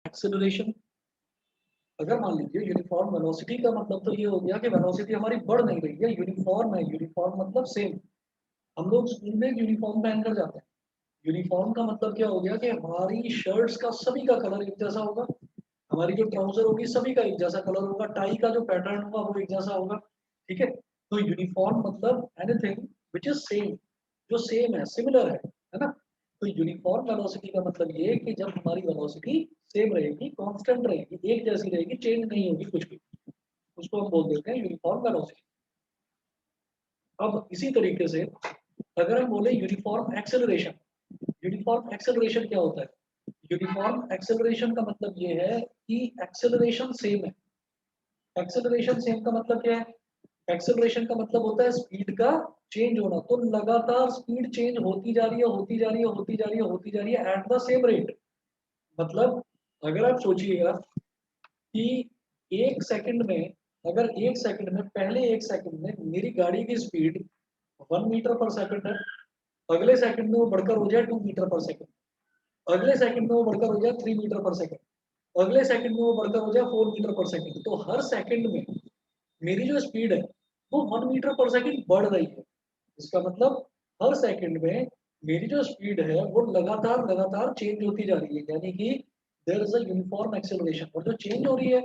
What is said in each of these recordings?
Acceleration. अगर मान लीजिए यूनिफॉर्म वेलोसिटी का मतलब तो ये हो गया कि वेलोसिटी हमारी बढ़ नहीं रही है, यूनिफॉर्म है, यूनिफॉर्म मतलब सेम। हम लोग स्कूल में यूनिफॉर्म पहनकर जाते हैं। यूनिफॉर्म का मतलब क्या हो गया कि हमारी शर्ट्स का सभी का कलर एक जैसा होगा, हमारी जो ट्राउजर होगी सभी का एक जैसा कलर होगा, टाई का जो पैटर्न होगा वो एक जैसा होगा। ठीक है, तो यूनिफॉर्म मतलब एनीथिंग विच इज सेम, जो सेम है, सिमिलर है ना। तो यूनिफॉर्म वेलोसिटी का मतलब ये है कि जब हमारी वेलोसिटी सेम रहेगी, कांस्टेंट रहेगी, एक जैसी रहेगी, चेंज नहीं होगी कुछ भी, उसको हम बोल देते हैं यूनिफॉर्म वेलोसिटी। अब इसी तरीके से अगर हम बोले यूनिफॉर्म एक्सेलरेशन, यूनिफॉर्म एक्सेलरेशन क्या होता है? यूनिफॉर्म एक्सेलरेशन का मतलब ये है कि एक्सेलरेशन सेम है। एक्सेलरेशन सेम का मतलब क्या है? एक्सेलरेशन का मतलब होता है स्पीड का चेंज होना, तो लगातार स्पीड चेंज होती जा रही है, होती जा रही है, होती जा रही है, होती जा रही है एट द सेम रेट। मतलब अगर आप सोचिएगा कि एक सेकंड में, अगर एक सेकंड में, पहले एक सेकंड में मेरी गाड़ी की स्पीड 1 मीटर पर सेकंड है, अगले सेकंड में वो बढ़कर हो जाए 2 मीटर पर सेकंड, अगले सेकंड में वो बढ़कर हो जाए 3 मीटर पर सेकंड, अगले सेकंड में वो बढ़कर हो जाए 4 मीटर पर सेकंड, तो हर सेकंड में मेरी जो स्पीड है वो 1 मीटर पर सेकंड बढ़ रही है। इसका मतलब हर सेकंड में मेरी जो स्पीड है वो लगातार लगातार चेंज होती जा रही है, यानी कि there is a uniform acceleration, और जो चेंज हो रही है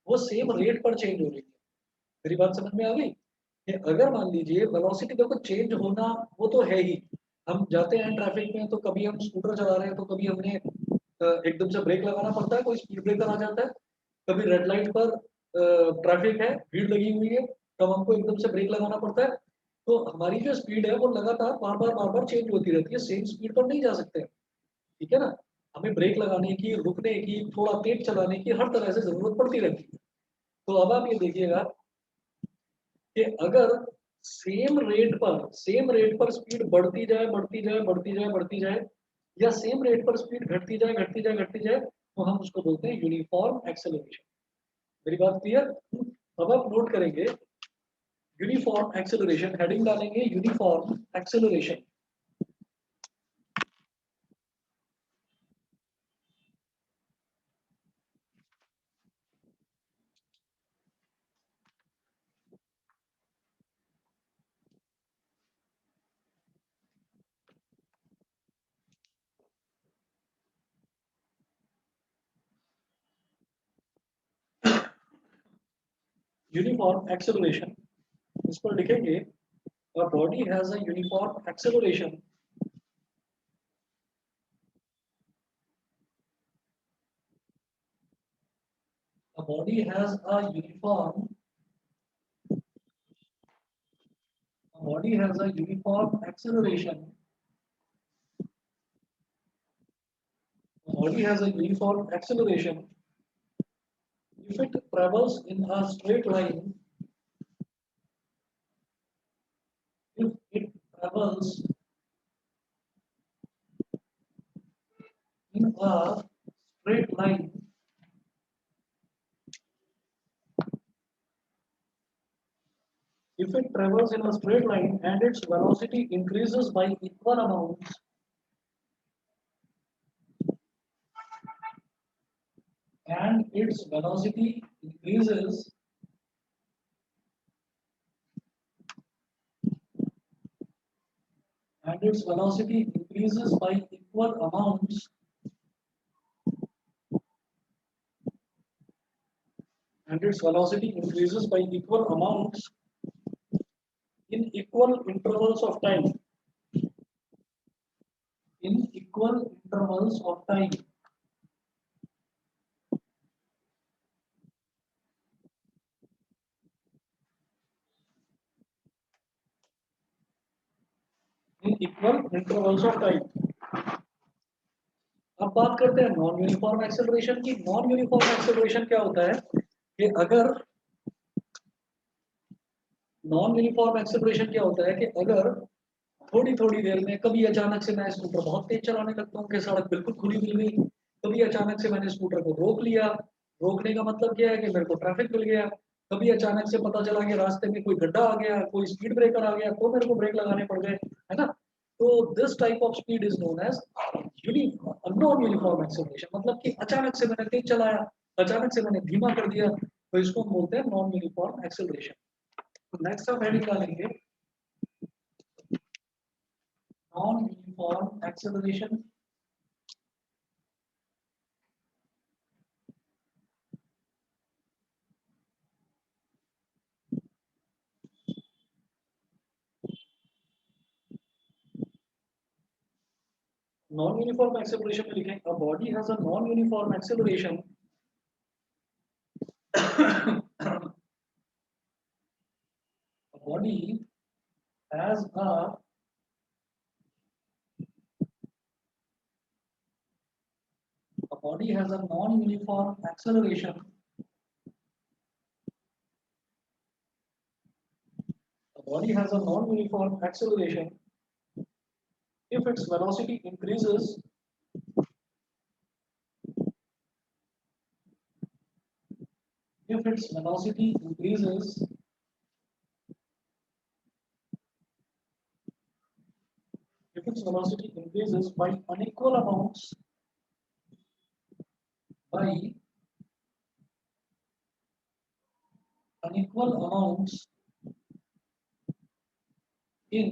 वो सेम रेट पर चेंज हो रही है। मेरी बात समझ में आ गई? कि अगर मान लीजिए वेलोसिटी देखो चेंज होना वो तो है ही, हम जाते हैं ट्रैफिक में तो कभी हम स्कूटर चला रहे हैं तो कभी हमने एकदम से ब्रेक लगाना पड़ता है, कोई स्पीड ब्रेकर आ जाता है, कभी रेड लाइट पर ट्रैफिक है, भीड़ लगी हुई है, तब हमको एकदम से ब्रेक लगाना पड़ता है। तो हमारी जो स्पीड है वो लगातार बार बार चेंज होती रहती है, सेम स्पीड पर नहीं जा सकते। ठीक है ना, हमें ब्रेक लगाने की, रुकने की, थोड़ा तेज चलाने की हर तरह से जरूरत पड़ती रहती है। तो अब आप ये देखिएगा कि अगर सेम रेट पर स्पीड बढ़ती जाए, बढ़ती जाए, बढ़ती जाए, बढ़ती जाए, या सेम रेट पर स्पीड घटती जाए, घटती जाए, घटती जाए, तो हम उसको बोलते हैं यूनिफॉर्म एक्सेलरेशन। मेरी बात क्लियर? अब आप नोट करेंगे यूनिफॉर्म एक्सेलरेशन, हेडिंग डालेंगे यूनिफॉर्म एक्सेलरेशन। यूनिफॉर्म एक्सेलरेशन, इस पर लिखेंगे a body has a uniform acceleration, a body has a uniform, a body has a uniform acceleration, a body has a uniform acceleration if it travels in a straight line, if it travels in a straight line, if it travels in a straight line and its velocity increases by equal amounts, and its velocity increases and its velocity increases by equal amounts, and its velocity increases by equal amounts in equal intervals of time, in equal intervals of time, in equal intervals of time। अब बात करते हैं non uniform acceleration की। Non uniform acceleration क्या होता है कि अगर नॉन यूनिफॉर्म एक्सेलरेशन क्या होता है कि अगर थोड़ी थोड़ी देर में कभी अचानक से मैं स्कूटर बहुत तेज चलाने लगता हूँ कि सड़क बिल्कुल खुली मिल गई, कभी अचानक से मैंने स्कूटर को रोक लिया, रोकने का मतलब क्या है कि मेरे को ट्रैफिक मिल गया, कभी अचानक से पता चला कि रास्ते में कोई गड्ढा आ गया, कोई स्पीड ब्रेकर आ गया, तो मेरे को ब्रेक लगाने पड़ गए, है ना। तो this type of speed is known as non uniform acceleration, मतलब कि अचानक से मैंने तेज चलाया, अचानक से मैंने धीमा कर दिया, तो इसको हम बोलते हैं नॉन यूनिफॉर्म एक्सेलरेशन। नेक्स्ट हम हेडिंग डालेंगे non uniform acceleration. Non-uniform acceleration में लिखें a body has a non-uniform acceleration a body has a body has a non-uniform acceleration a body has a non-uniform acceleration if its velocity increases if its velocity increases if its velocity increases by unequal amounts by unequal amounts in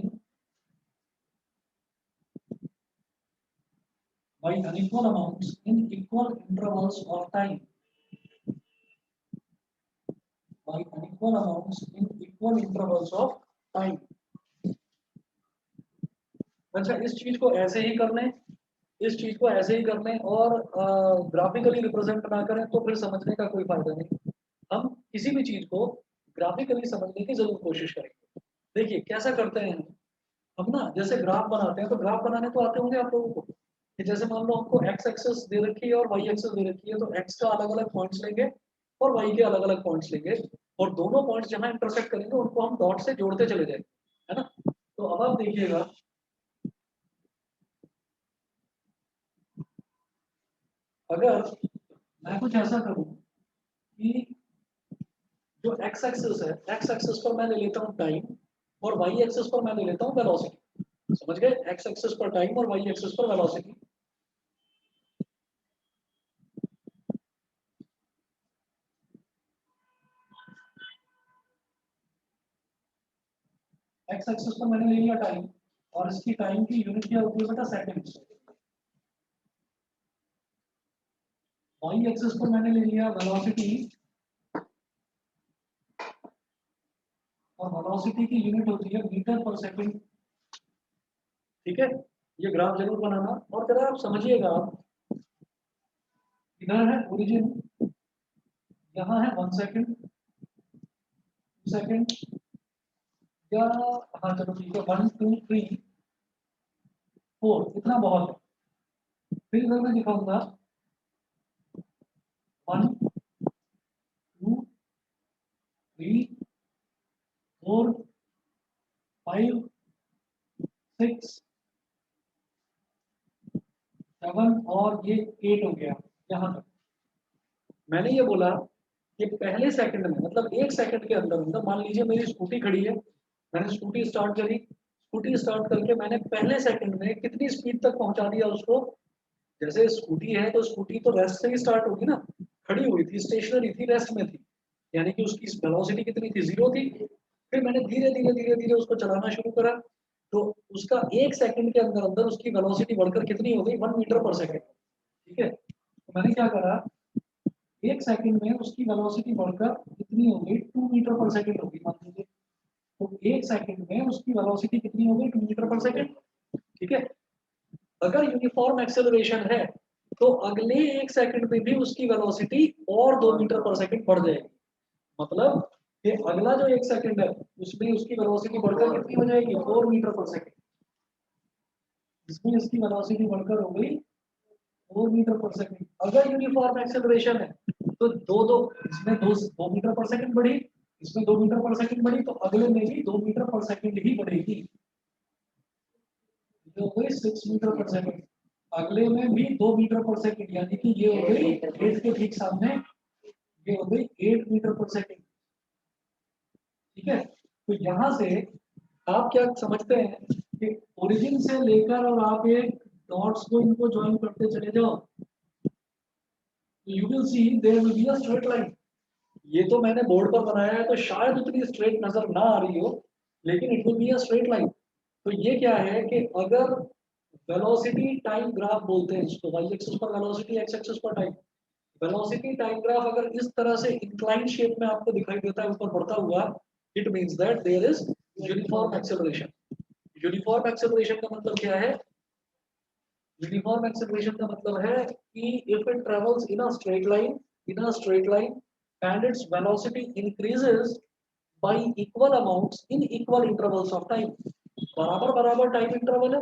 by unequal amounts in equal intervals of time by unequal amounts in equal intervals of time। अच्छा, इस चीज को ऐसे ही कर लें, इस चीज को ऐसे ही कर लें और ग्राफिकली रिप्रेजेंट ना करें तो फिर समझने का कोई फायदा नहीं। हम किसी भी चीज को ग्राफिकली समझने की जरूर कोशिश करेंगे। देखिए कैसा करते हैं हम ना, जैसे ग्राफ बनाते हैं तो ग्राफ बनाने तो आते होंगे आप लोगों को कि जैसे मान लो हमको एक्स एक्सेस दे रखी है और वाई एक्सेस दे रखी है, तो एक्स का अलग अलग पॉइंट्स लेंगे और वाई के अलग अलग पॉइंट्स लेंगे और दोनों पॉइंट्स जहां इंटरसेक्ट करेंगे उनको हम डॉट से जोड़ते चले जाएंगे, है ना। तो अब आप देखिएगा, अगर मैं कुछ ऐसा करूं कि जो एक्स एक्सिस है, एक्स एक्सिस पर मैं ले लेता हूं टाइम और वाई एक्सिस पर मैं ले लेता हूं वेलोसिटी। समझ गए, एक्स एक्सिस पर टाइम और वाई एक्सिस पर वेलोसिटी। एक्स एक्सिस पर मैंने ले लिया टाइम और इसकी टाइम की यूनिट क्या होती है बेटा, सेकंड्स। वाई एक्सिस पर मैंने ले लिया वेलोसिटी और वेलोसिटी की यूनिट होती है मीटर पर सेकंड। ठीक है, ये ग्राफ जरूर बनाना और जरा आप समझिएगा। इधर है ओरिजिन, यहाँ है 1 सेकंड, 2 सेकंड, या हाँ चलो ठीक है 1 2 3 4, इतना बहुत है। फिर इधर मैं दिखाऊंगा 1 2 3 4 5 6 7 और ये 8 हो गया। यहाँ तक मैंने ये बोला कि पहले सेकंड में, मतलब 1 सेकंड के अंदर अंदर, मान लीजिए मेरी स्कूटी खड़ी है, मैंने स्कूटी स्टार्ट करी, स्कूटी स्टार्ट करके मैंने पहले सेकंड में कितनी स्पीड तक पहुंचा दिया उसको। जैसे स्कूटी है तो स्कूटी तो रेस्ट से ही स्टार्ट होगी ना, खड़ी हुई थी, स्टेशनरी थी, रेस्ट में थी, यानी कि उसकी वेलोसिटी कितनी थी, 0 थी। फिर मैंने धीरे धीरे धीरे धीरे उसको चलाना शुरू करा, तो उसका 1 सेकंड के अंदर अंदर उसकी वेलोसिटी बढ़कर कितनी हो गई, 1 मीटर पर सेकंड। ठीक है, तो मैंने क्या करा, 1 सेकंड में उसकी वेलोसिटी बढ़कर कितनी हो गई, 2 मीटर पर सेकंड होगी मान लीजिए। तो 1 सेकंड में उसकी वेलोसिटी कितनी हो गई, 2 मीटर पर सेकंड। ठीक है, अगर यूनिफॉर्म एक्सेलरेशन है तो अगले 1 सेकंड में भी उसकी वेलोसिटी और 2 मीटर पर सेकंड बढ़ जाएगी। मतलब कि अगला जो 1 सेकंड है उसमें उसकी वेलोसिटी बढ़कर कितनी हो जाएगी, 4 मीटर पर सेकंड। इसमें इसकी वेलोसिटी बढ़कर हो गई 4 मीटर पर सेकंड। अगर यूनिफॉर्म एक्सेलरेशन है तो दो दो, इसमें 2 मीटर पर सेकंड बढ़ी, इसमें 2 मीटर पर सेकंड बढ़ी, तो अगले में भी 2 मीटर पर सेकंड ही बढ़ेगी, जो हो गई 6 मीटर पर सेकंड। अगले में भी 2 मीटर पर सेकंड, यानी कि ये हो गई 8 के ठीक सामने, ये हो गई 8 मीटर पर सेकंड। ठीक है, तो यहां से आप क्या समझते हैं कि ओरिजिन से लेकर और आप एक डॉट्स को इनको ज्वाइन करते चले जाओ, you will see there will be a straight line. ये तो मैंने बोर्ड पर बनाया है तो शायद उतनी स्ट्रेट नजर ना आ रही हो, लेकिन it will be a straight line. तो ये क्या है कि अगर वेलोसिटी टाइम ग्राफ बोलते हैं इसको, वाई एक्सिस पर वेलोसिटी, एक्स एक्सिस पर टाइम, वेलोसिटी टाइम ग्राफ अगर इस तरह से इंक्लाइन शेप में आपको दिखाई देता है ऊपर बढ़ता हुआ, it means that there is uniform acceleration. Uniform acceleration का मतलब क्या है? यूनिफॉर्म एक्सेलरेशन का मतलब है कि if it travels in a straight line and its velocity increases y equal amounts in equal intervals of time. बराबर बराबर टाइम इंटरवल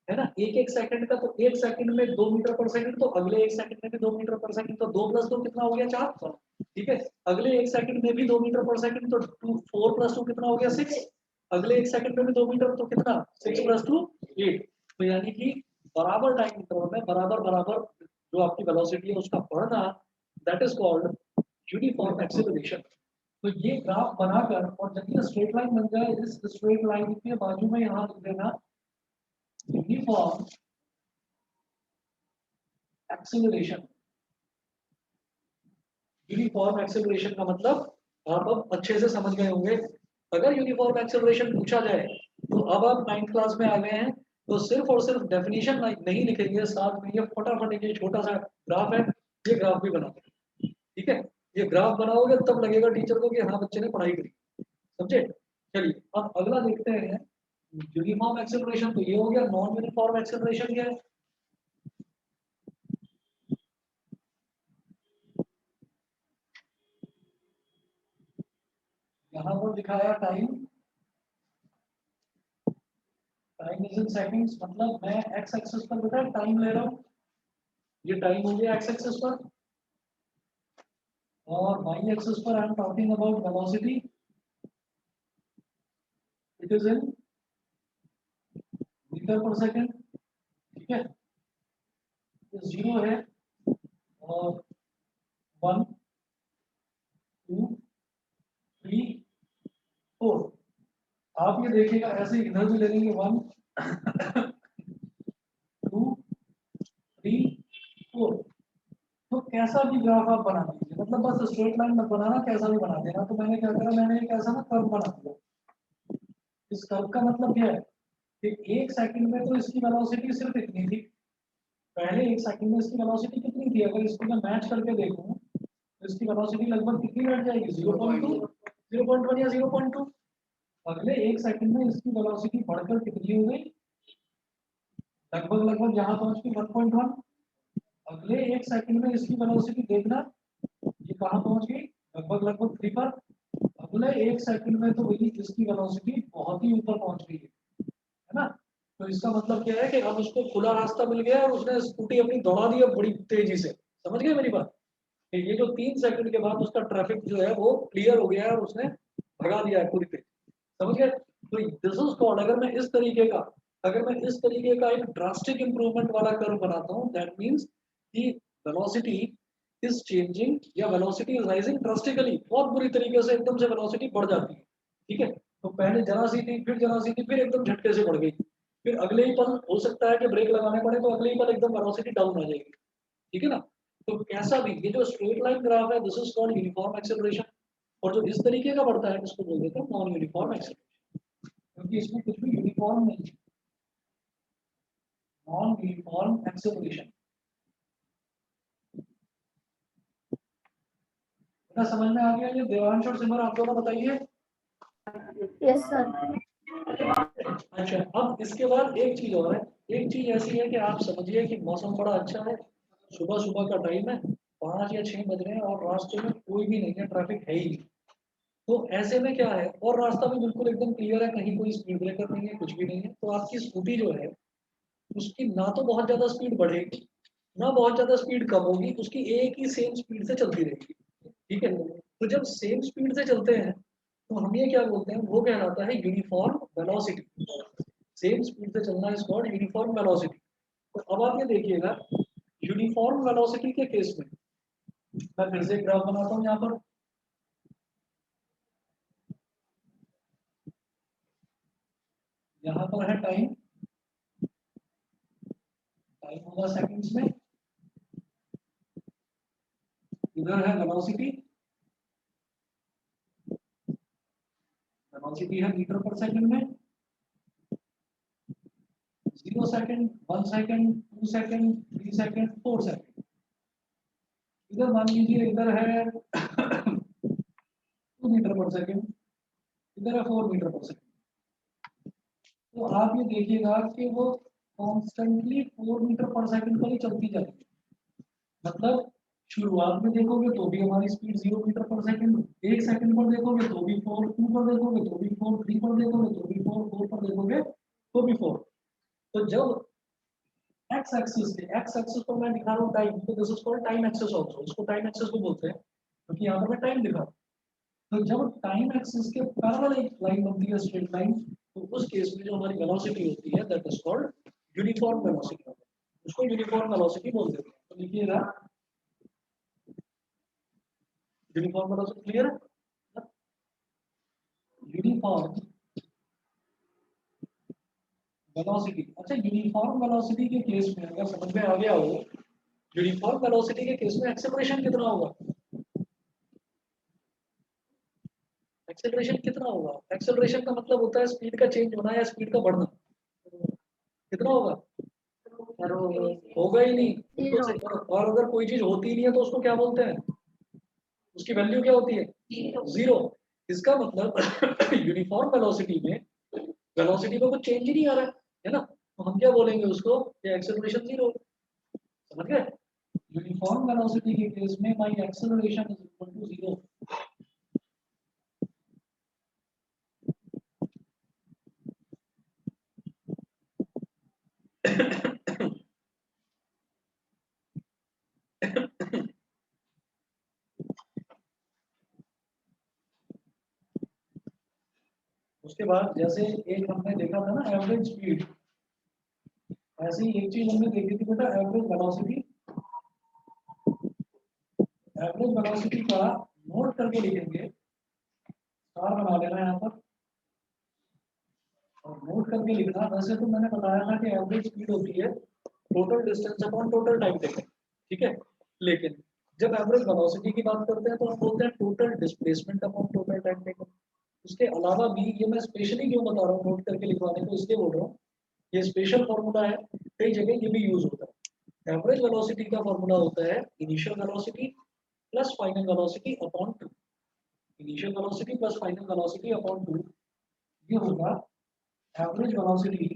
है ना, एक एक सेकंड का, तो एक सेकंड में 2 मीटर पर सेकंड, तो अगले एक सेकंड में भी 2 मीटर पर सेकंड, तो 2 + 2 कितना हो गया? 4। ठीक है, अगले एक सेकंड में भी 2 मीटर पर सेकंड, तो 4 + 2 कितना हो गया? 6। अगले एक सेकंड में भी 2 मीटर, तो कितना? 6 + 2 8। तो यानी कि बराबर टाइम इंटरवल में बराबर बराबर जो आपकी वेलोसिटी है उसका बढ़ना, that is called uniform acceleration. तो ये ग्राफ बनाकर और जब ये स्ट्रेट लाइन बन जाए, इस स्ट्रेट लाइन के बाजू में यहाँ लिख देना यूनिफॉर्म एक्सेलरेशन। यूनिफॉर्म एक्सेलरेशन का मतलब आप अब अच्छे से समझ गए होंगे। अगर यूनिफॉर्म एक्सेलरेशन पूछा जाए तो अब आप 9th क्लास में आ गए हैं, तो सिर्फ और सिर्फ डेफिनेशन नहीं लिखेंगे, साथ में ये फटाफट ये छोटा सा ग्राफ है, ये ग्राफ भी बना देंगे। ठीक है, ये ग्राफ बनाओगे तब लगेगा टीचर को कि हाँ बच्चे ने पढ़ाई करी। समझे? चलिए अब अगला देखते हैं। यूनिफॉर्म एक्सेलरेशन तो ये हो गया। नॉन यूनिफॉर्म एक्सेलरेशन क्या है? यहाँ पर दिखाया time, time is in seconds, मतलब मैं एक्स एक्सिस पर बेटा टाइम ले रहा हूँ, ये टाइम हो गया एक्स एक्सिस पर, और वाई एक्सिस पर I am talking about velocity, it is in metre per second. ठीक है, ये 0 है और 1 2 3 4। आप ये देखिएगा ऐसे इधर भी ले लेंगे 1 2 3 4। तो कैसा भी ग्राफ आप बना दीजिए, मतलब बस स्ट्रेट लाइन मत बनाना, कैसा भी बना देना। तो मैंने क्या करा, मैंने एक ऐसा ना कर्व बना दिया। इस कर्व का मतलब क्या है कि एक सेकंड में तो इसकी वेलोसिटी सिर्फ इतनी थी, पहले एक सेकंड में इसकी वेलोसिटी कितनी थी, अगर इसको मैं मैच करके देखूं तो इसकी वेलोसिटी लगभग कितनी बैठ जाएगी? 0.2, 0.1 या 0.2। अगले एक सेकंड में इसकी वेलोसिटी बढ़कर कितनी हो गई? लगभग लगभग यहाँ पहुंच गई 1.1। अगले एक सेकंड में इसकी वेलोसिटी देखना, ये कहाँ पहुंच गई? लगभग लगभग 3 पर। अगले एक सेकंड में तो वही इसकी वेलोसिटी बहुत ही ऊपर पहुंच गई है ना। तो इसका मतलब क्या है कि अब उसको खुला रास्ता मिल गया और उसने स्कूटी अपनी दौड़ा दी है बड़ी तेजी से। समझ गए मेरी बात? कि ये जो 3 सेकंड के बाद उसका ट्रैफिक जो है वो क्लियर हो गया है और उसने भगा दिया है पूरी तेज। समझ गए? तो दिस इज कॉल्ड, अगर मैं इस तरीके का एक ड्रास्टिक इंप्रूवमेंट वाला कर्व बनाता हूँ, दैट मींस कि वेलोसिटी इज चेंजिंग या वेलोसिटी इज राइजिंग ड्रास्टिकली, बहुत बुरी तरीके से एकदम से वेलोसिटी बढ़ जाती है। ठीक है, तो पहले जरा सी थी, फिर जरा सी थी, फिर एकदम झटके से बढ़ गई, फिर अगले ही पल हो सकता है कि ब्रेक लगाने पड़े, तो अगले ही पल एकदम वेलोसिटी डाउन आ जाएगी। ठीक है ना? तो कैसा भी ये जो स्ट्रेट लाइन ग्राफ है, this is called uniform acceleration. और जो इस तरीके का बढ़ता है इसको बोल देते हैं नॉन यूनिफॉर्म एक्सेलरेशन, क्योंकि इसमें कुछ भी यूनिफॉर्म नहीं है। नॉन यूनिफॉर्म एक्सेलरेशन क्या समझ में आ गया? ये देवांश और सिमर आप दोनों बताइए। Yes sir. अच्छा, अब इसके बाद एक चीज और है। एक चीज ऐसी है कि आप समझिए कि मौसम बड़ा अच्छा है, सुबह सुबह का टाइम है, 5 या 6 बज रहे हैं और रास्ते में कोई भी नहीं है, ट्रैफिक है ही नहीं। तो ऐसे में क्या है, और रास्ता भी बिल्कुल एकदम क्लियर है, कहीं कोई स्पीड ब्रेकर नहीं है, कुछ भी नहीं है, तो आपकी स्कूटी जो है उसकी ना तो बहुत ज्यादा स्पीड बढ़ेगी, ना बहुत ज्यादा स्पीड कम होगी, उसकी एक ही सेम स्पीड से चलती रहेगी। ठीक है, तो जब सेम स्पीड से चलते हैं तो हम ये क्या बोलते हैं, वो कहलाता है यूनिफॉर्म वेलोसिटी। सेम स्पीड से चलना इज कॉल्ड यूनिफॉर्म वेलोसिटी। तो अब आप ये देखिएगा, यूनिफॉर्म वेलोसिटी के केस में मैं फिर से ग्राफ बनाता हूँ यहाँ पर। यहाँ पर है टाइम, टाइम होगा सेकंड्स में, इधर है वेलोसिटी, वेलोसिटी है मीटर पर सेकंड में, 0 second, 1 second, 2 second, 3 second, 4 second. इधर मान लीजिए इधर है 2 मीटर पर सेकंड, इधर है 4 मीटर पर सेकंड। तो आप ये देखिएगा कि वो कॉन्स्टेंटली 4 मीटर पर सेकंड पर ही चलती जाएगी। मतलब शुरुआत में देखोगे तो भी हमारी speed 0 metre per second, 1 second पर देखोगे तो भी 4, 2 पर देखोगे तो भी 4, 3 पर देखोगे तो भी 4, 4 पर देखोगे तो भी 4। तो जब एक्स एक्सिस पर मैं दिखा रहा हूँ टाइम, तो this is called time axis also, इसको टाइम एक्सिस को बोलते हैं क्योंकि यहाँ पर मैं टाइम दिखा रहा हूँ। तो जब टाइम एक्सिस के पैरेलल एक लाइन बनती है स्ट्रेट लाइन, तो उस केस में जो हमारी वेलोसिटी होती है that is called uniform velocity, उसको यूनिफॉर्म वेलोसिटी बोल देते हैं। तो लिखिएगा यूनिफॉर्म वेलोसिटी, क्लियर है? यूनिफॉर्म वेलोसिटी, अच्छा यूनिफॉर्म वेलोसिटी के केस में अगर समझ में आ गया हो, यूनिफॉर्म वेलोसिटी के केस में एक्सेलरेशन कितना होगा? एक्सेलरेशन कितना होगा? एक्सेलरेशन का मतलब होता है स्पीड का चेंज होना या स्पीड का बढ़ना। कितना होगा? होगा ही नहीं। तो सही, और अगर कोई चीज होती नहीं है तो उसको क्या बोलते हैं? उसकी वैल्यू क्या होती है? जीरो। इसका मतलब यूनिफॉर्म वेलोसिटी में वेलोसिटी में कुछ चेंज ही नहीं आ रहा है ना, तो हम क्या बोलेंगे उसको कि एक्सेलरेशन जीरो। समझ गए? यूनिफॉर्म वेलोसिटी के केस में my acceleration is equal to zero. उसके बाद जैसे एक हमने देखा था ना एवरेज स्पीड, ऐसे ही एक चीज हमने देखी थी बेटा एवरेज वेलोसिटी। एवरेज वेलोसिटी का नोट करके लिखेंगे, स्टार बना लेना यहाँ पर और नोट करके लिखना। वैसे तो मैंने बताया था कि एवरेज स्पीड होती है total distance upon total time taken, ठीक है, लेकिन जब एवरेज वेलोसिटी की बात करते हैं तो हम बोलते हैं total displacement upon total time taken. उसके अलावा भी ये मैं स्पेशली क्यों बता रहा हूँ नोट करके लिखवाने को, इसलिए बोल रहा हूँ ये स्पेशल फॉर्मूला है, कई जगह ये भी यूज होता है। एवरेज वेलोसिटी का फॉर्मूला होता है initial velocity plus final velocity upon 2। Initial velocity plus final velocity upon 2, ये होगा average velocity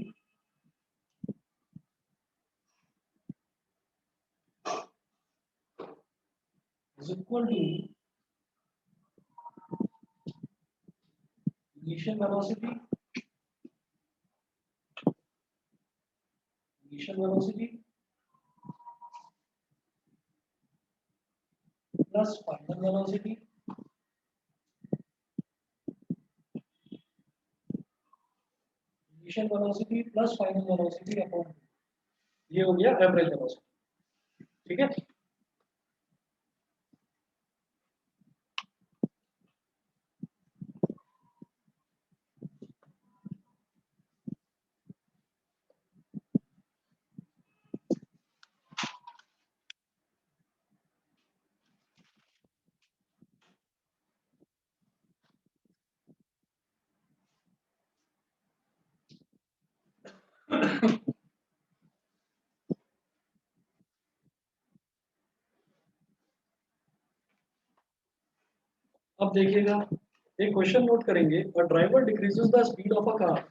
is equal to initial velocity plus final velocity plus final velocity upon, ये हो गया एवरेज वेलोसिटी। ठीक है, अब देखिएगा एक क्वेश्चन नोट करेंगे, अ driver decreases the speed of a car.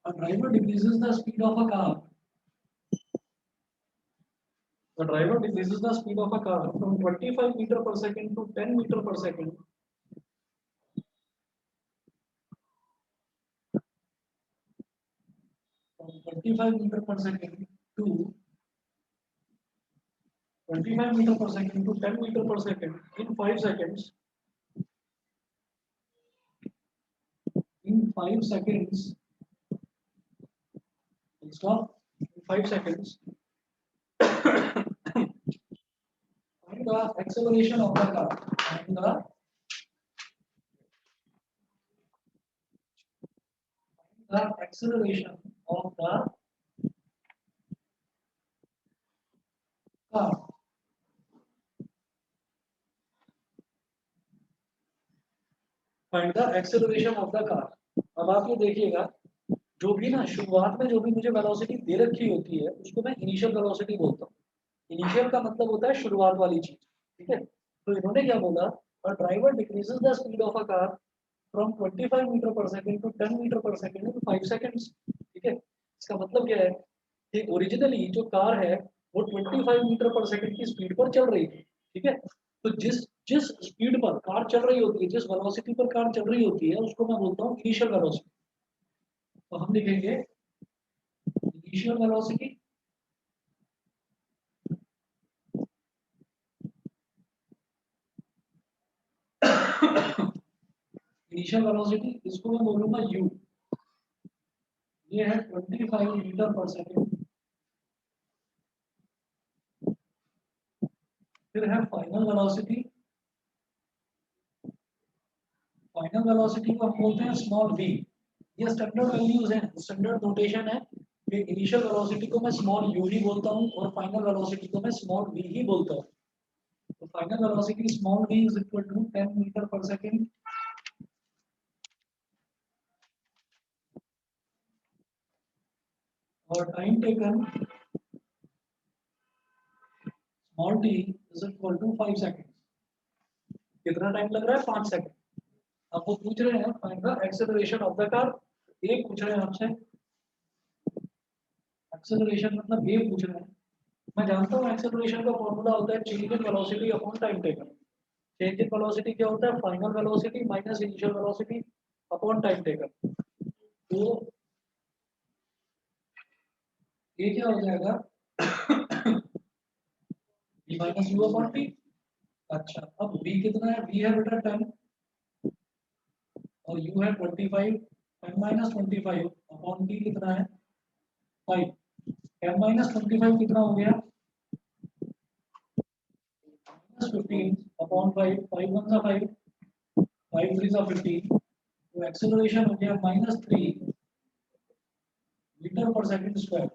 A driver decreases the speed of a car. The driver decreases the speed of a car from 25 meter per second to 10 meter per second. From 25 meter per second to 25 meter per second to 10 meter per second in 5 seconds. In 5 seconds, stop, in 5 seconds, find the acceleration of the car, find the acceleration of the car. Find the acceleration of the car. अब आप ये देखिएगा, जो भी ना शुरुआत में जो भी मुझे वेलोसिटी दे रखी होती है उसको मैं इनिशियल वेलोसिटी बोलता हूँ। इनिशियल का मतलब होता है शुरुआत वाली चीज, ठीक है। तो इन्होंने क्या बोला, a driver decreases the speed of a car from 25 metre per second to 10 metre per second in 5 seconds, ठीक है। इसका मतलब क्या है कि ओरिजिनली जो कार है वो 25 मीटर पर सेकंड की स्पीड पर चल रही थी, ठीक है। तो जिस जिस स्पीड पर कार चल रही होती है, जिस वेलोसिटी पर कार चल रही होती है उसको मैं बोलता हूँ इनिशियल वेलोसिटी। तो हम लिखेंगे इनिशियल वेलोसिटी इनिशियल वेलोसिटी, इसको मैं बोलूंगा u। ये है 25 मीटर पर सेकंड। फिर है फाइनल वेलोसिटी, फाइनल वेलोसिटी को हम बोलते हैं स्मॉल v। ये स्टैंडर्ड वैल्यूज हैं, स्टैंडर्ड नोटेशन है कि इनिशियल वेलोसिटी को मैं स्मॉल u ही बोलता हूँ और फाइनल वेलोसिटी को मैं स्मॉल v ही बोलता हूँ। तो final velocity small v is equal to 10 metre per second और time taken small t is equal to 5 second. कितना टाइम लग रहा है? 5 सेकंड। अब वो पूछ रहे हैं find the acceleration of the car. ये पूछ रहे हैं आपसे, एक्सेलरेशन मतलब ये पूछ रहे हैं। मैं जानता हूँ एक्सेलरेशन का फॉर्मूला होता है change in velocity upon time taken. Change in velocity क्या होता है? Final velocity minus initial velocity upon time taken. तो ये क्या हो जाएगा? v minus u upon t। अच्छा, अब v कितना है? v है बेटा 10 और u है 25। 10 माइनस 25 अपॉन t कितना है? 5। 10 माइनस 25 कितना हो गया? Minus 15 upon 5। 5 1 जा 5, 5 3 जा 15। तो एक्सेलरेशन हो गया -3 मीटर पर सेकंड स्क्वायर।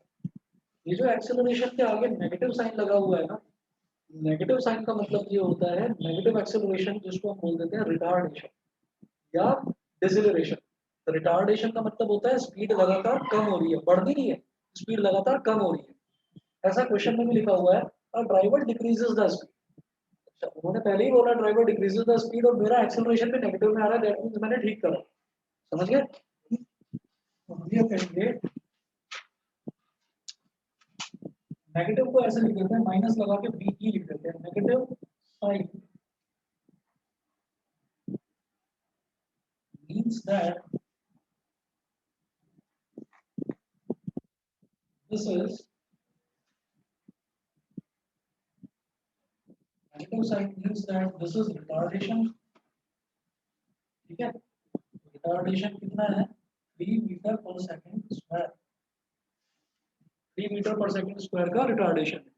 ये जो एक्सेलरेशन के आगे नेगेटिव साइन लगा हुआ है ना, नेगेटिव साइन का मतलब ये होता है नेगेटिव एक्सेलरेशन, जिसको हम बोल देते हैं रिटार्डेशन या डिसेलरेशन। रिटार्डेशन का मतलब होता है स्पीड लगातार कम हो रही है, बढ़ती नहीं है, स्पीड लगातार कम हो रही है। ऐसा क्वेश्चन में भी लिखा हुआ है, और ड्राइवर डिक्रीजेस द स्पीड। अच्छा, उन्होंने पहले ही बोला ड्राइवर डिक्रीजेस द स्पीड और मेरा एक्सेलरेशन भी नेगेटिव में आ रहा है, दैट मींस मैंने ठीक करा। समझ गए? तो हम ये कहेंगे, नेगेटिव को ऐसे लिख देते हैं, माइनस लगा के बी ई लिख देते हैं, negative sign means that this is negative sign means that this is retardation. ठीक है, रिटार्डेशन कितना है? 3 metre per second square. 3 metre per second square का रिटार्डेशन।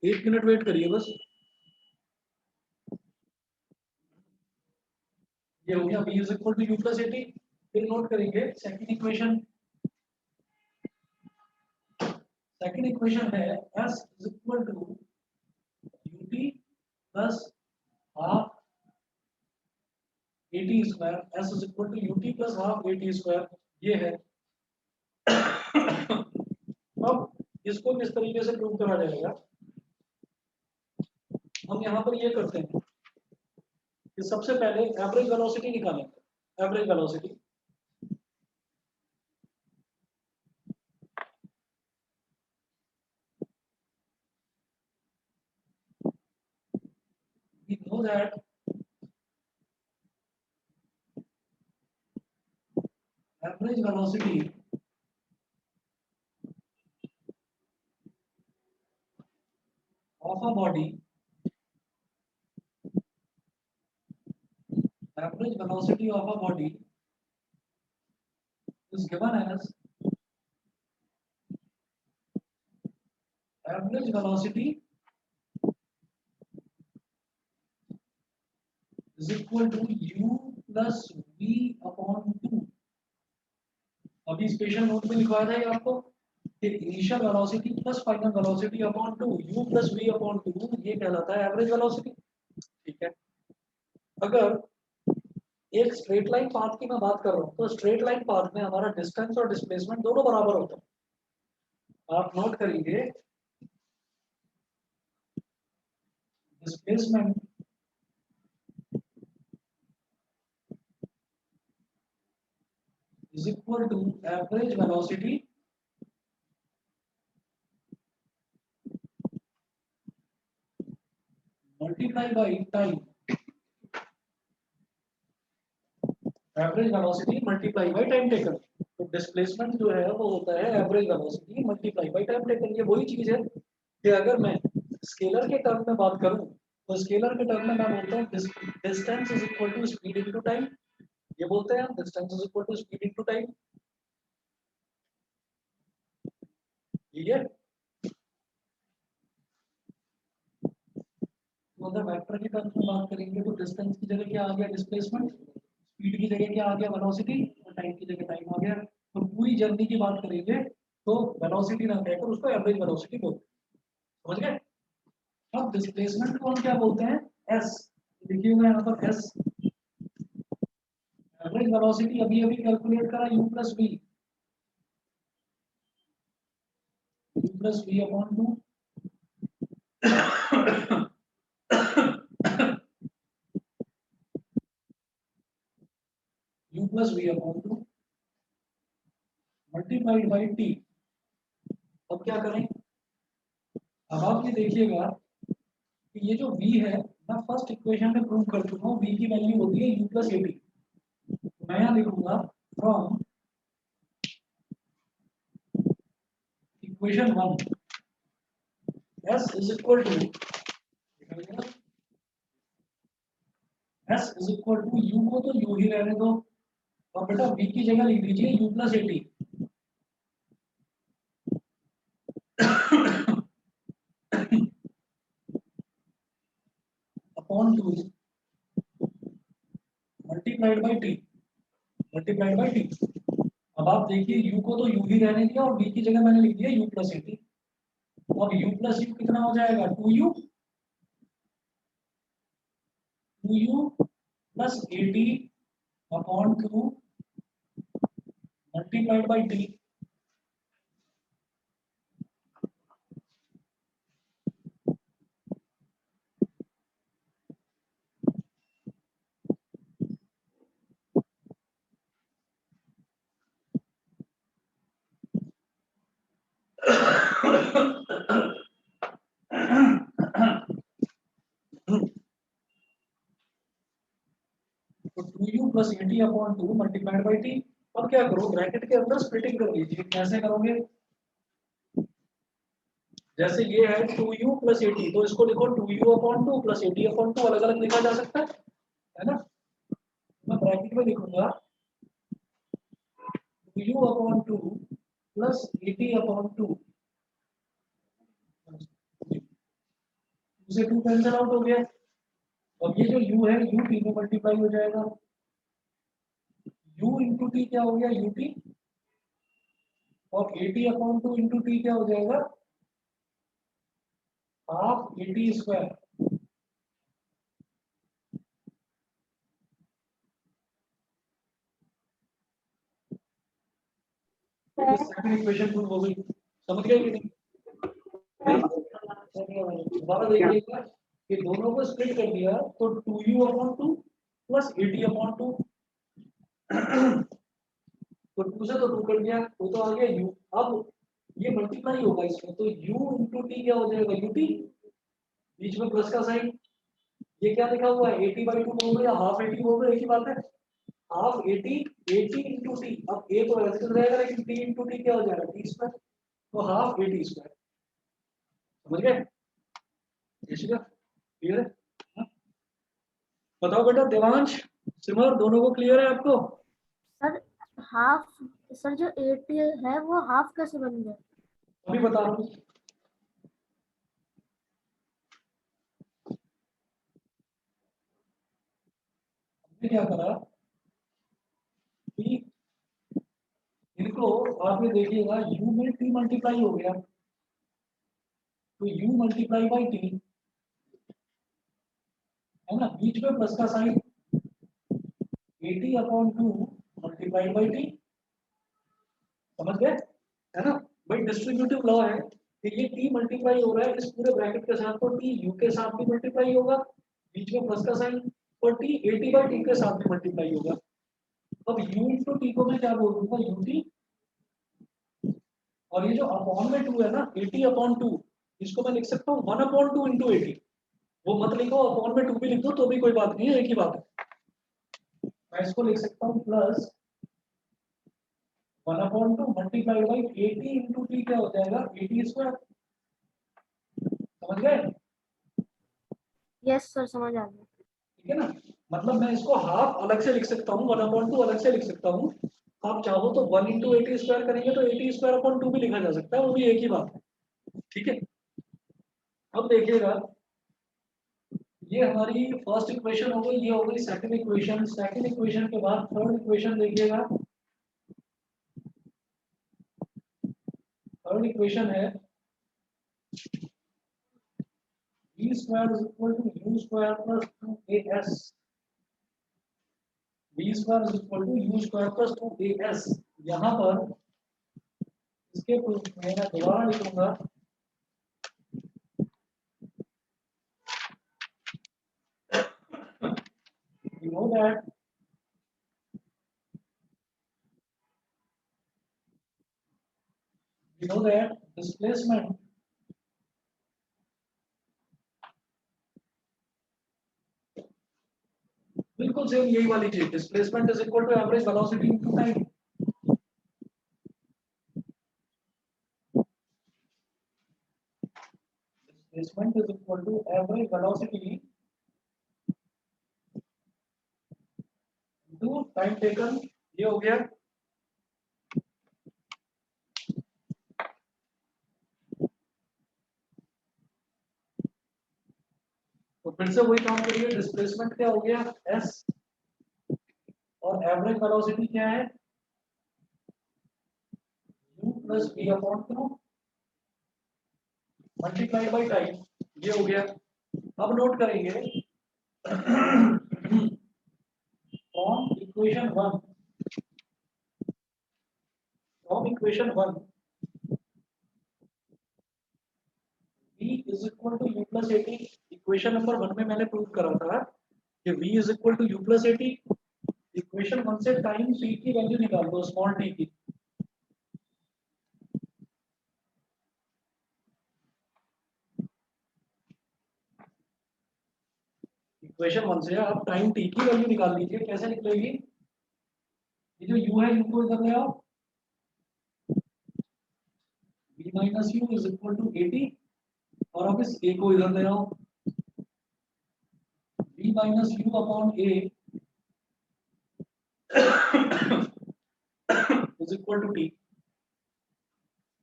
एक मिनट वेट करिए बस। ये हो गया v is equal to u plus 80। फिर नोट करेंगे सेकंड इक्वेशन। सेकंड इक्वेशन है s is equal to ut plus half at square. s is equal to ut plus half at square, ये है। अब इसको किस तरीके से प्रूव करा जाएगा? हम यहाँ पर ये करते हैं कि सबसे पहले एवरेज वेलोसिटी निकालेंगे। Average velocity we know that average velocity of a body, average velocity of a body is given as average velocity is equal to u plus v upon 2। अभी स्पेशल नोट में लिखवाया था ये आपको कि initial velocity plus final velocity upon 2 u plus v upon 2 ये कहलाता है एवरेज वेलोसिटी। ठीक है, अगर एक स्ट्रेट लाइन पाथ की मैं बात कर रहा हूँ तो स्ट्रेट लाइन पाथ में हमारा डिस्टेंस और डिस्प्लेसमेंट दोनों बराबर होता है। आप नोट करेंगे displacement is equal to average velocity multiply by time, average velocity multiply by time taken. तो डिस्प्लेसमेंट जो है वो होता है average velocity multiply by time taken. ये वही चीज है कि अगर मैं स्केलर के टर्म में बात करूं तो स्केलर के टर्म में मैं बोलता हूं distance is equal to speed into time. ये बोलते हैं distance is equal to speed into time. ठीक है, तो अगर वेक्टर के टर्म में बात करेंगे तो डिस्टेंस की जगह क्या आ गया डिस्प्लेसमेंट, स्पीड की जगह क्या आ गया वेलोसिटी, और टाइम की जगह टाइम आ गया। तो पूरी जर्नी की बात करेंगे तो वेलोसिटी ना कहकर उसको एवरेज वेलोसिटी बोलते हैं। समझ गए? अब डिस्प्लेसमेंट को हम क्या बोलते हैं एस। देखिए मैं यहाँ पर एस एवरेज वेलोसिटी अभी अभी कैलकुलेट करा u plus v upon 2 u plus v upon 2 multiplied by t। अब क्या करें, अब आप ये देखिएगा कि ये जो v है मैं फर्स्ट इक्वेशन में प्रूव कर चुका हूँ, v की वैल्यू होती है u प्लस एटी। मैं यहाँ लिखूंगा from equation 1 s is equal to s is equal to u को तो u ही रहने दो और बेटा v की जगह लिख दीजिए u plus eighty upon 2 multiplied by T, multiplied by T. अब आप देखिए u को तो u ही रहने दिया और v की जगह मैंने लिख दिया u प्लस एटी। अब u प्लस u कितना हो जाएगा 2u, 2u plus eighty upon 2 multiplied by T. तो 2u plus eighty upon 2 multiplied by T. अब क्या करो ब्रैकेट के अंदर स्प्लिटिंग कर लीजिए। कैसे करोगे, जैसे ये है 2u प्लस एटी तो इसको लिखो 2u upon 2 plus eighty upon 2, अलग अलग लिखा जा सकता है ना। मैं ब्रैकेट में लिखूंगा 2u upon 2 plus eighty upon 2 से 2 कैंसिल आउट हो गया। अब ये जो u है u t में मल्टीप्लाई हो जाएगा। u इंटू टी क्या हो गया ut, और 80 अपॉन 2 इंटू टी क्या हो जाएगा half 80 square. Second equation prove हो गई। समझ गए कि नहीं? दोबारा देखिएगा कि दोनों को स्प्लिट कर दिया तो 2u अपॉन 2 प्लस 80 अपॉन 2, तो 2 से तो 2 कट गया, वो तो आ गया u। अब ये मल्टीप्लाई होगा इसमें तो u इंटू टी क्या हो जाएगा ut, बीच में प्लस का साइन। ये क्या लिखा हुआ है 80/2 बोल रहे या हाफ 80 बोल रहे, एक ही बात है। हाफ 80 80 इंटू टी, अब ए तो वैसे रहेगा लेकिन टी इंटू टी क्या हो जाएगा, टी स्क्वायर, तो हाफ 80 स्क्वायर। समझ गए? क्लियर है? हाँ? बताओ बेटा, देवांश सिमर दोनों को क्लियर है आपको? सर हाफ, सर जो 80 है वो हाफ कैसे बन गया? अभी बता रहा हूँ। हमने क्या करा कि इनको आप ये देखिएगा, u में t मल्टीप्लाई हो गया, तो u मल्टीप्लाई बाई टी, है ना, बीच में प्लस का साइन, 80/2 मल्टीप्लाइड बाई टी। समझ गए? है ना भाई, डिस्ट्रीब्यूटिव लॉ है कि ये t मल्टीप्लाई हो रहा है इस पूरे ब्रैकेट के साथ, तो t u के साथ भी मल्टीप्लाई होगा, बीच में प्लस का साइन, और t 80/t के साथ भी मल्टीप्लाई होगा। अब u इंटू टी को मैं क्या बोल दूंगा, ut, और ये जो अपॉन में 2 है ना, 80/2, इसको मैं लिख सकता हूँ 1/2 इंटू 80। वो मत लिखो, अपॉन में 2 भी लिख दो तो भी कोई बात नहीं है, एक ही बात है। मैं इसको लिख सकता हूँ plus 1/2 multiplied by 80 into T, क्या हो जाएगा 80 स्क्वायर। समझ गए? यस सर, समझ आ गया। ठीक है ना, मतलब मैं इसको हाफ अलग से लिख सकता हूँ, 1/2 अलग से लिख सकता हूँ। आप चाहो तो 1 इंटू 80 स्क्वायर करेंगे तो 80 स्क्वायर अपॉन 2 भी लिखा जा सकता है, वो भी एक ही बात है। ठीक है, अब देखिएगा, ये हमारी फर्स्ट इक्वेशन हो गई, ये हो गई सेकंड इक्वेशन। सेकंड इक्वेशन के बाद थर्ड इक्वेशन देखिएगा। थर्ड इक्वेशन है v square is equal to u square plus 2as। v square is equal to u square plus 2as। यहाँ पर इसके प्रूफ में मैं दोबारा लिखूंगा, you know that displacement बिल्कुल सेम यही वाली चीज, displacement is equal to average velocity into time. Displacement is equal to average velocity into time taken. ये हो गया। तो फिर से वही काम करिए, डिस्प्लेसमेंट क्या हो गया s, और एवरेज वेलोसिटी क्या है u plus v upon 2 multiply by time. ये हो गया। अब नोट करेंगे from equation 1, from equation 1 v is equal to u plus 80। Equation number 1 में मैंने प्रूव करा था कि v is equal to u plus 80। Equation 1 से टाइम t की वैल्यू निकाल दो, स्मॉल t की। इक्वेशन 1 से आप टाइम t की वैल्यू निकाल लीजिए। कैसे निकलेगी? ये जो u है, u को इधर ले आओ, v minus u is equal to 80, और अब इस a को इधर ले आओ, v minus u upon a is equal to t।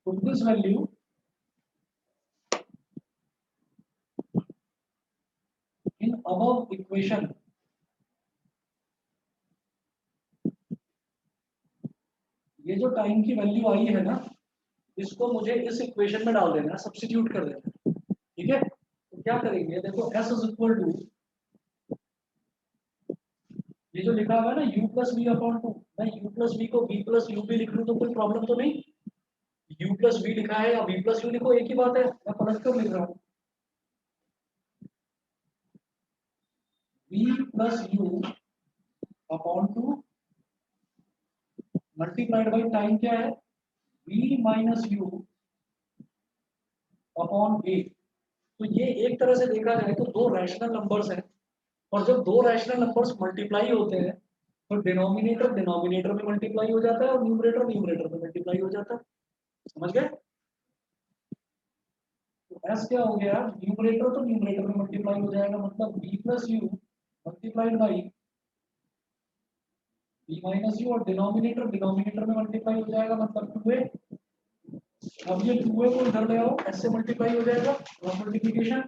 Put this value in above equation। ये जो टाइम की वैल्यू आई है ना, इसको मुझे इस इक्वेशन में डाल देना, सब्स्टिट्यूट कर देना। ठीक है, तो क्या करेंगे, देखो s इज इक्वल टू, ये जो लिखा हुआ है ना u प्लस वी अपॉन 2, मैं u प्लस वी को v प्लस यू भी लिख लूँ तो कोई प्रॉब्लम तो नहीं। u प्लस वी लिखा है या v प्लस यू लिखो, एक ही बात है, मैं पलट कर लिख रहा हूँ। v plus you upon 2 multiplied by time क्या है, v minus you upon a। तो ये एक तरह से देखा जाए तो दो रैशनल नंबर्स हैं, और जब दो रैशनल नंबर्स मल्टीप्लाई होते हैं तो डिनोमिनेटर डिनोमिनेटर में मल्टीप्लाई हो जाता है और न्यूमरेटर न्यूमरेटर में मल्टीप्लाई हो जाता है, समझ गए? तो एस क्या हो गया, न्यूमरेटर तो न्यूमरेटर में मल्टीप्लाई हो जाएगा, मतलब B plus U multiplied by B minus U, और डिनोमिनेटर डिनोमिनेटर में मल्टीप्लाई हो जाएगा, मतलब 2a। अब ये 2a को इधर ले आओ, एस से मल्टीप्लाई हो जाएगा, क्रॉस मल्टीप्लिकेशन,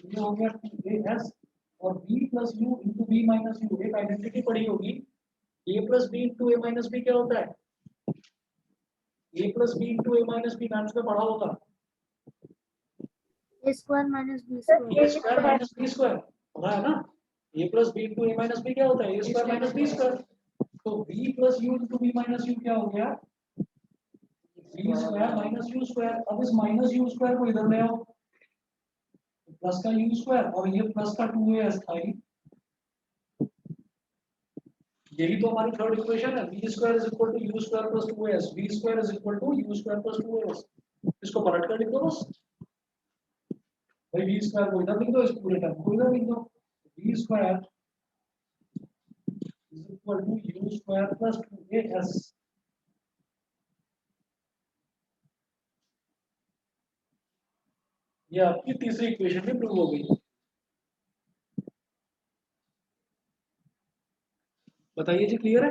ये हो गया 2as और b plus U into B minus U. एक आइडेंटिटी पड़ी होगी, a plus B into A minus B क्या होता है, a plus B into A minus B maths में पढ़ा होगा, a square minus b square। a square minus B square पढ़ा है ना, a plus B into A minus B क्या होता है, a square minus B square. तो b plus U into B minus you क्या हो गया, B square minus U square. अब इस माइनस यू स्क्वायर को इधर ले आओ, प्लस का यू स्क्वायर और ये प्लस का 2as था, यही तो हमारी थर्ड इक्वेशन है, B square is equal to U square plus 2as, B square is equal to U square plus 2as। इसको पलट कर लिख दो बस भाई, बी स्क्वायर को इधर लिख दो, इस पूरे टर्म को इधर लिख दो, B square is equal to U square plus 2as। ये आपकी तीसरी इक्वेशन में प्रूव हो गई। बताइए जी, क्लियर है?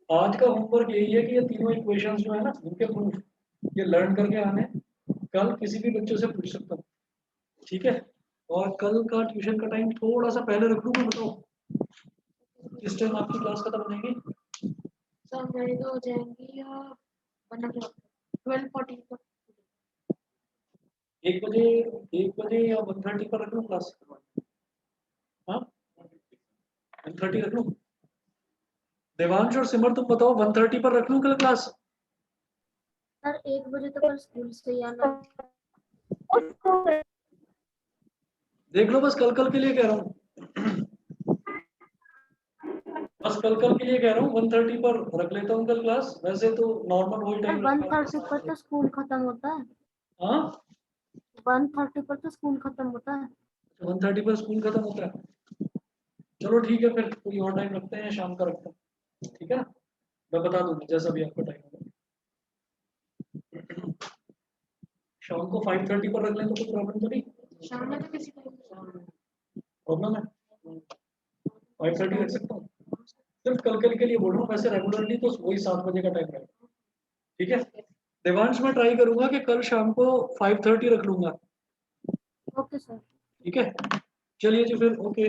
आज का होमवर्क यही है कि ये तीनों इक्वेशंस जो है ना, इनके प्रूफ ये लर्न करके आने, कल किसी भी बच्चों से पूछ सकता हूँ, ठीक है? और कल का ट्यूशन का टाइम थोड़ा सा पहले रख लूँ मैं, बताओ किस टाइम आपकी क्लास खत्म हो जाएगी? सर मेरी तो हो जाएंगी 12:40 पर। 1 बजे या 1:30 पर रख लूँ क्लास? हाँ 1:30 रख लूँ? देवांश और सिमर तुम बताओ, 1:30 पर रख लूँ कल क्लास? सर 1 बजे तक स्कूल से ही आना। देख लो, बस कल कल के लिए कह रहा हूँ, बस कल कल के लिए कह रहा हूँ, 1:30 पर रख लेता हूँ कल क्लास, वैसे तो नॉर्मल वही सर टाइम 1:30 पर तो स्कूल खत्म होता है। हाँ 1:30 पर तो स्कूल खत्म होता है। 1:30 पर स्कूल खत्म होता है, चलो ठीक है, फिर कोई और टाइम रखते हैं, शाम का रखते हैं, ठीक है ना? मैं बता दूंगा जैसा भी आपका टाइम होगा। शाम को 5:30 पर रख लें तो कोई प्रॉब्लम तो नहीं? शाम में तो किसी टाइम प्रॉब्लम है? 5:30 रख सकता हूँ, सिर्फ कल कल के लिए बोल रहा हूँ, वैसे रेगुलरली तो वही 7 बजे का टाइम रहेगा, ठीक है? देवांश मैं ट्राई करूंगा कि कल शाम को 5:30 रख लूंगा, ओके सर। ठीक है? चलिए जी फिर, ओके।